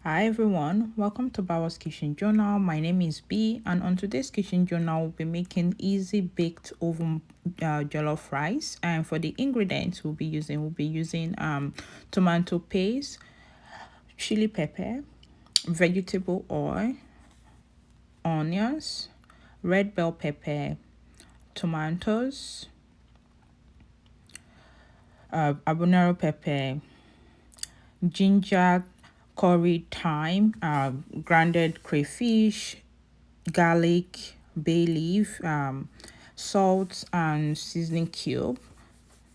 Hi everyone, welcome to Bawo's Kitchen Journal. My name is B, and on today's kitchen journal, we'll be making easy baked oven jollof rice. And for the ingredients we'll be using tomato paste, chili pepper, vegetable oil, onions, red bell pepper, tomatoes, habanero pepper, ginger, curry, thyme, grounded crayfish, garlic, bay leaf, salt, and seasoning cube.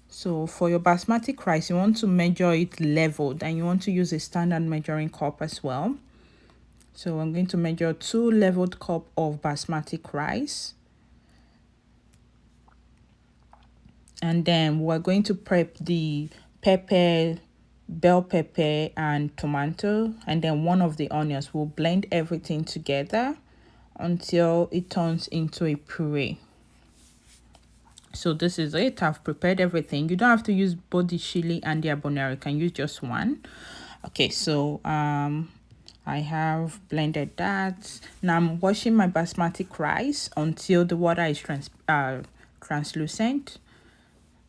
So for your basmati rice, you want to measure it leveled, and you want to use a standard measuring cup as well. So I'm going to measure 2 leveled cup of basmati rice, and then we're going to prep the pepper, bell pepper, and tomato, and then one of the onions. We'll blend everything together until it turns into a puree. So this is it. I've prepared everything. You don't have to use both the chili and the habanero. You can use just one. Okay, so I have blended that. Now I'm washing my basmati rice until the water is translucent.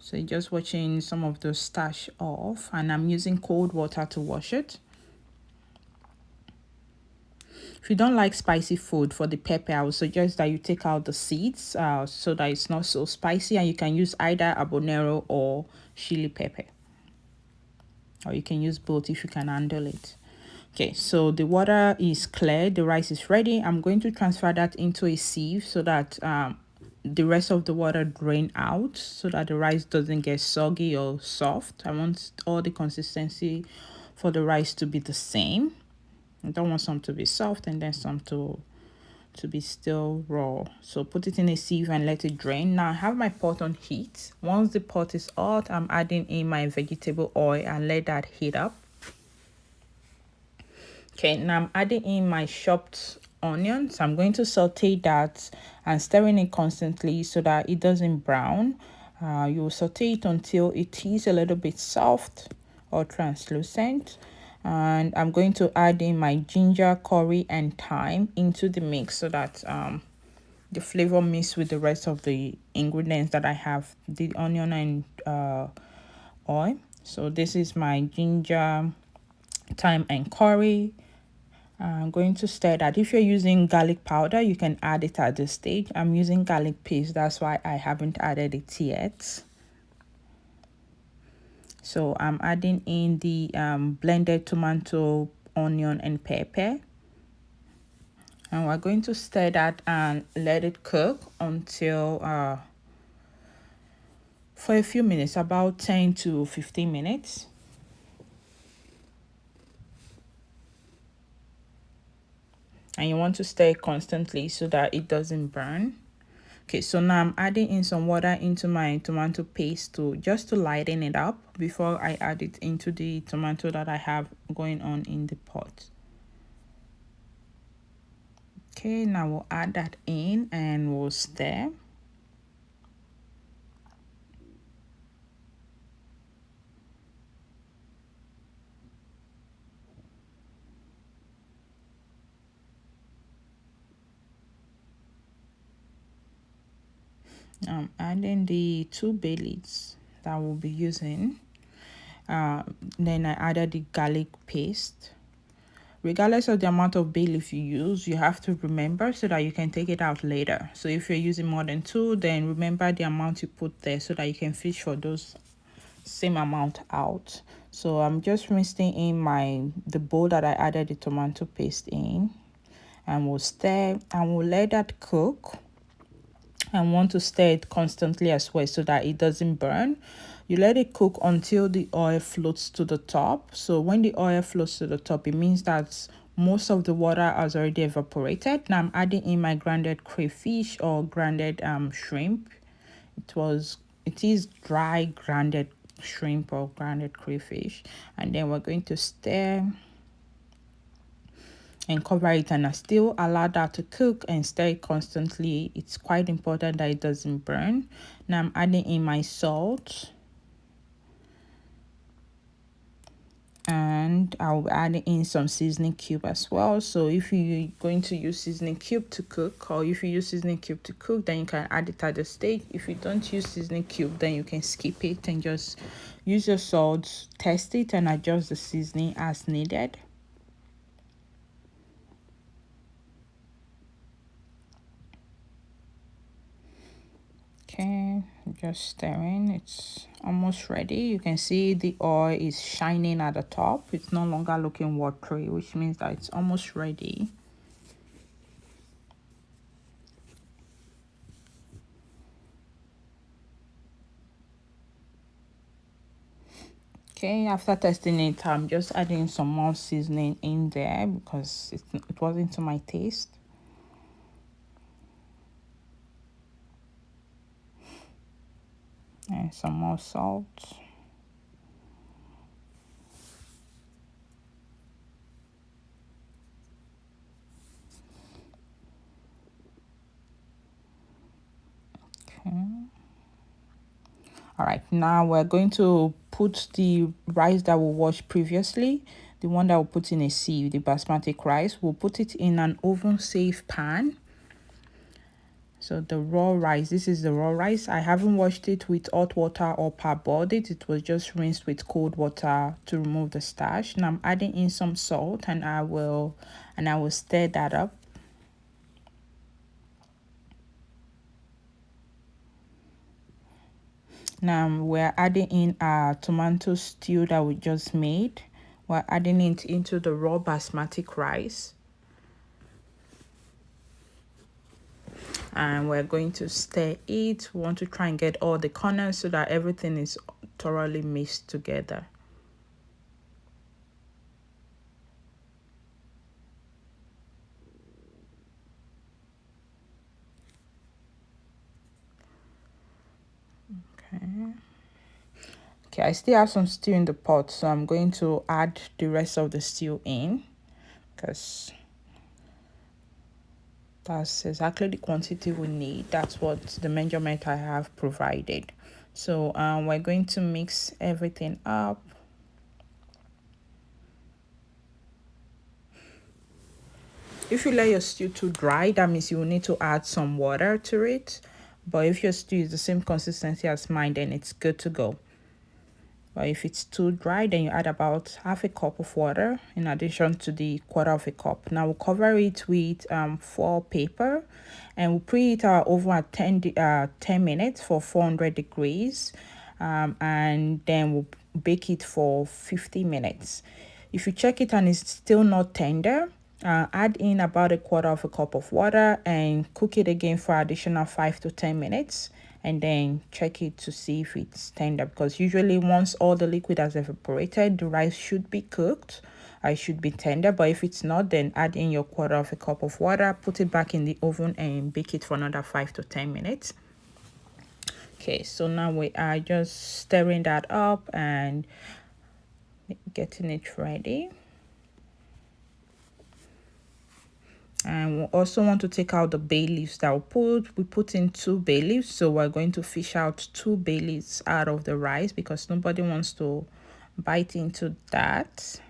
So you're just watching some of the starch off, and I'm using cold water to wash it. If you don't like spicy food, for the pepper, I would suggest that you take out the seeds so that it's not so spicy, and you can use either habanero or chili pepper, or you can use both if you can handle it. Okay, so the water is clear, the rice is ready. I'm going to transfer that into a sieve so that the rest of the water drain out, so that the rice doesn't get soggy or soft. I want all the consistency for the rice to be the same. I don't want some to be soft and then some to be still raw. So put it in a sieve and let it drain. Now I have my pot on heat. Once the pot is hot, I'm adding in my vegetable oil and let that heat up. Okay, now I'm adding in my chopped onions. I'm going to saute that and stirring it constantly so that it doesn't brown. You saute it until it is a little bit soft or translucent. And I'm going to add in my ginger, curry, and thyme into the mix so that the flavor mix with the rest of the ingredients that I have, the onion and oil. So this is my ginger, thyme, and curry. I'm going to stir that. If you're using garlic powder, you can add it at this stage. I'm using garlic paste, that's why I haven't added it yet. So I'm adding in the blended tomato, onion, and pepper. And we're going to stir that and let it cook until for a few minutes, about 10 to 15 minutes. And you want to stir it constantly so that it doesn't burn. Okay, so now I'm adding in some water into my tomato paste just to lighten it up before I add it into the tomato that I have going on in the pot. Okay, now we'll add that in and we'll stir. I'm adding the 2 bay leaves that we'll be using. Then I added the garlic paste. Regardless of the amount of bay leaf you use, you have to remember so that you can take it out later. So if you're using more than 2, then remember the amount you put there so that you can fish for those same amount out. So I'm just rinsing in the bowl that I added the tomato paste in, and we'll stir and we'll let that cook. And want to stir it constantly as well so that it doesn't burn. You let it cook until the oil floats to the top. So when the oil floats to the top, it means that most of the water has already evaporated. Now I'm adding in my grounded crayfish or grounded shrimp. It is dry grounded shrimp or grounded crayfish, and then we're going to stir and cover it and still allow that to cook and stir it constantly. It's quite important that it doesn't burn. Now I'm adding in my salt and I'll be adding in some seasoning cube as well. So if you're going to use seasoning cube to cook, or if you use seasoning cube to cook, then you can add it at the stage. If you don't use seasoning cube, then you can skip it and just use your salt, test it, and adjust the seasoning as needed. Okay, just stirring. It's almost ready. You can see the oil is shining at the top. It's no longer looking watery, which means that it's almost ready. Okay, after testing it, I'm just adding some more seasoning in there because it wasn't to my taste. And some more salt. Okay. All right, now we're going to put the rice that we washed previously, the one that we put in a sieve, the basmati rice. We'll put it in an oven safe pan. So the raw rice, this is the raw rice. I haven't washed it with hot water or parboiled it. It was just rinsed with cold water to remove the starch. Now I'm adding in some salt, and I will stir that up. Now we're adding in our tomato stew that we just made. We're adding it into the raw basmati rice. And we're going to stir it. We want to try and get all the corners so that everything is thoroughly mixed together. Okay, I still have some stew in the pot, so I'm going to add the rest of the stew in because that's exactly the quantity we need. That's what the measurement I have provided. So we're going to mix everything up. If you let your stew too dry, that means you will need to add some water to it. But if your stew is the same consistency as mine, then it's good to go. But if it's too dry, then you add about half a cup of water in addition to the quarter of a cup. Now we'll cover it with foil paper, and we'll preheat our oven at 10 minutes for 400 degrees, and then we'll bake it for 50 minutes. If you check it and it's still not tender, add in about a quarter of a cup of water and cook it again for additional 5 to 10 minutes, and then check it to see if it's tender, because usually once all the liquid has evaporated, the rice should be cooked. It should be tender, but if it's not, then add in your quarter of a cup of water, put it back in the oven and bake it for another 5 to 10 minutes. Okay, so now we are just stirring that up and getting it ready. And we also want to take out the bay leaves that we put in 2 bay leaves. So we're going to fish out 2 bay leaves out of the rice because nobody wants to bite into that.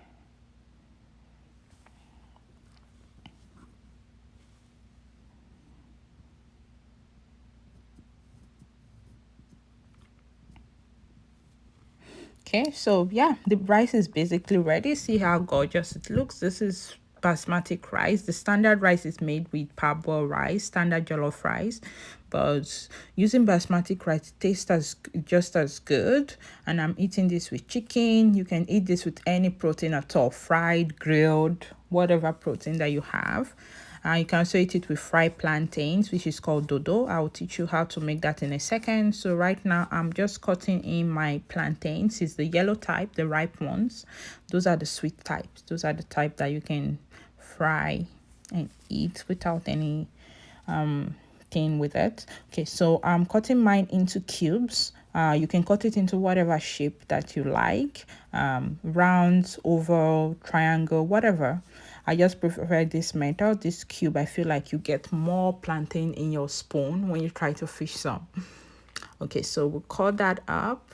Okay, so yeah, the rice is basically ready. See how gorgeous it looks. This is basmati rice. The standard rice is made with parboiled rice, standard jollof rice, but using basmati rice tastes just as good. And I'm eating this with chicken. You can eat this with any protein at all, fried, grilled, whatever protein that you have. You can also eat it with fried plantains, which is called Dodo. I will teach you how to make that in a second. So right now, I'm just cutting in my plantains. It's the yellow type, the ripe ones. Those are the sweet types. Those are the type that you can fry and eat without any thing with it. Okay, so I'm cutting mine into cubes. You can cut it into whatever shape that you like, round, oval, triangle, whatever. I just prefer this method, this cube. I feel like you get more plantain in your spoon when you try to fish some. Okay, so we'll cut that up.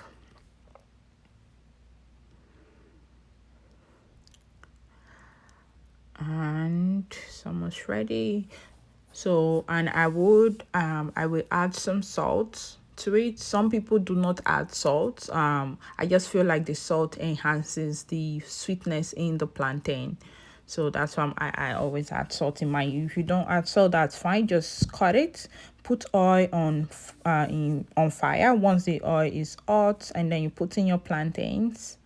And it's almost ready. So, and I will add some salt to it. Some people do not add salt. I just feel like the salt enhances the sweetness in the plantain. So that's why I always add salt in mine. If you don't add salt, that's fine. Just cut it, put oil on fire. Once the oil is hot, and then you put in your plantains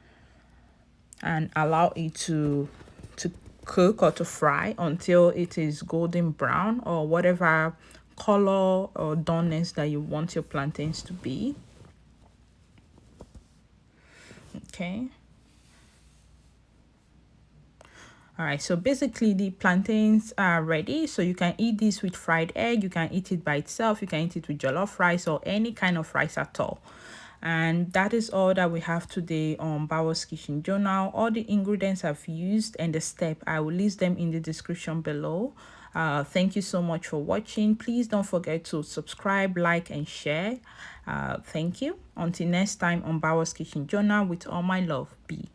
and allow it to cook or to fry until it is golden brown or whatever color or doneness that you want your plantains to be. Okay. All right, so basically the plantains are ready. So you can eat this with fried egg, you can eat it by itself, you can eat it with jollof rice or any kind of rice at all. And that is all that we have today on Bawo's Kitchen Journal. All the ingredients I've used and the step, I will list them in the description below. Thank you so much for watching. Please don't forget to subscribe, like, and share. Thank you. Until next time on Bawo's Kitchen Journal, with all my love, be.